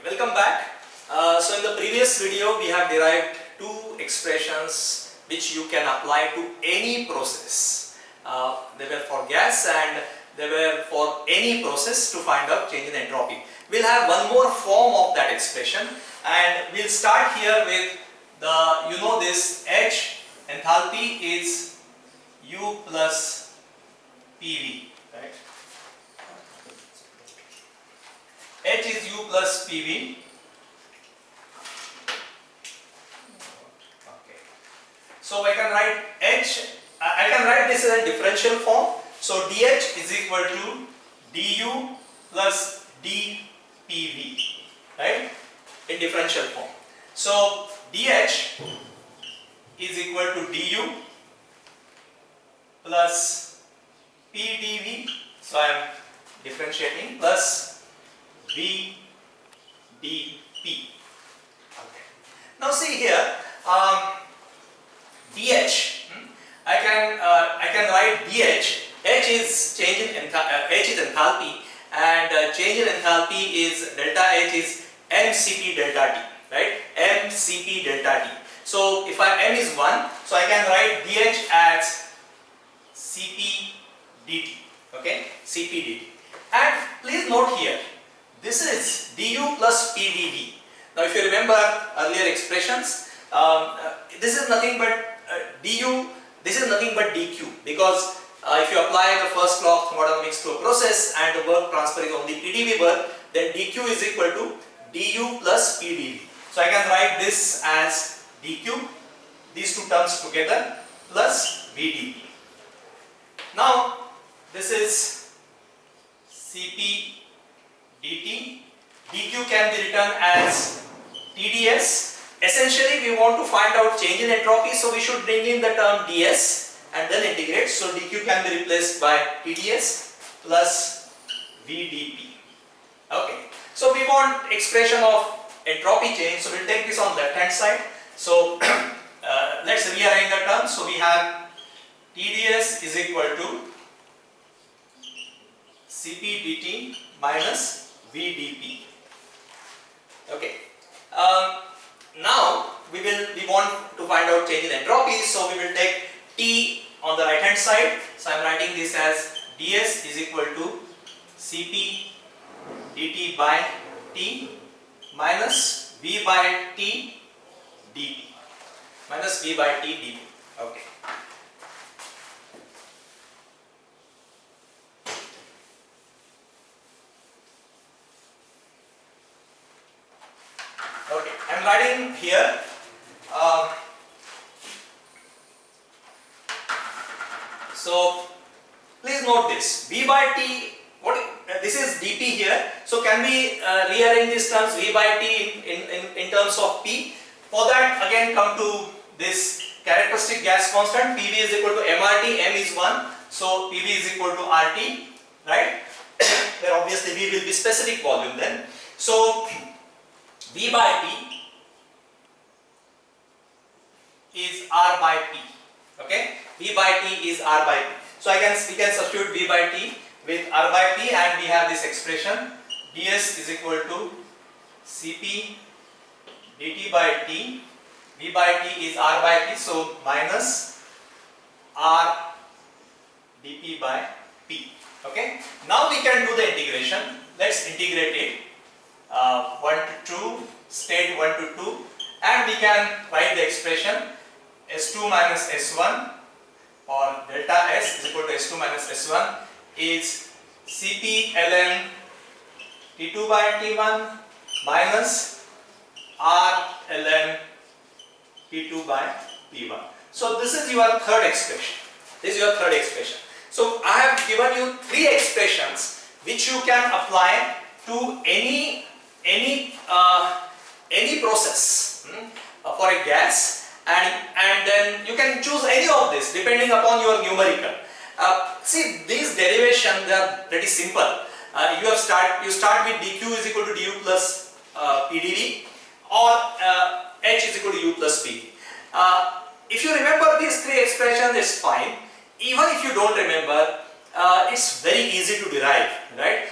Welcome back. So in the previous video we have derived two expressions which you can apply to any process. They were for gas and they were for any process to find out change in entropy. We'll have one more form of that expression and we'll start here with the, this H enthalpy is U plus PV, right? H is U plus PV. Okay. So I can write I can write this in a differential form. So dH is equal to du plus dPV, right? In differential form. So dH is equal to du plus pdV. So I am differentiating plus v dP. Okay. Now see here, dH. I can write dH. H is change in H is enthalpy, and change in enthalpy is delta H is mCp delta T, right? mCp delta T. So if M is 1, so I can write dH as Cp dt. Okay, Cp dt. And please note here, this is du plus pdV. Now if you remember earlier expressions, this is nothing but du, this is nothing but dq, because if you apply the first law of thermodynamics to a process and the work transfer is only pdV work, then dq is equal to du plus pdV. So I can write this as dq, these two terms together, plus vdP. Now this is Cp dt, dq can be written as TdS. Essentially we want to find out change in entropy, so we should bring in the term ds and then integrate. So dq can be replaced by TdS plus vdP. Okay, so we want expression of entropy change, so we'll take this on left hand side. So let's rearrange the terms. So we have TdS is equal to Cp dt minus vdP. Okay. Now we want to find out change in entropy, so we will take T on the right hand side. So I am writing this as ds is equal to Cp dt by T minus v by T dP, minus v by T dP. Okay. Okay, I am writing here so please note this v by T, this is dP here, so can we rearrange these terms v by T in terms of P? For that again come to this characteristic gas constant, PV is equal to mRT, m is 1, so PV is equal to RT, right? Where obviously V will be specific volume then. So V by P is R by P. Okay, V by T is R by P. So we can substitute V by T with R by P, and we have this expression ds is equal to Cp dt by T. V by T is R by P, so minus R dP by P. Okay. Now we can do the integration. Let's integrate it. 1 to 2, state 1 to 2, and we can write the expression S2 minus S1, or delta S is equal to S2 minus S1 is Cp ln T2 by T1 minus R ln T2 by P1. So this is your third expression. This is your third expression. So I have given you three expressions which you can apply to any process for a gas, and then you can choose any of this depending upon your numerical. See, these derivations, they are pretty simple. You start with dq is equal to du plus pdV, or h is equal to u plus pv. If you remember these three expressions, it's fine. Even if you don't remember, it's very easy to derive, right?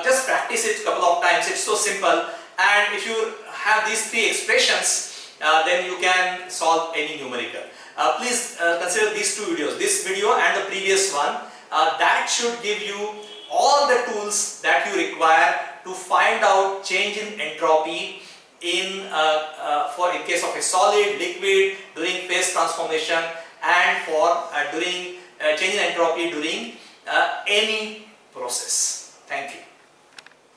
Just practice it a couple of times. It's so simple, and if you have these three expressions, then you can solve any numerical. Please consider these two videos, this video and the previous one. That should give you all the tools that you require to find out change in entropy in case of a solid, liquid, during phase transformation, and for during change in entropy during any process. Thank you.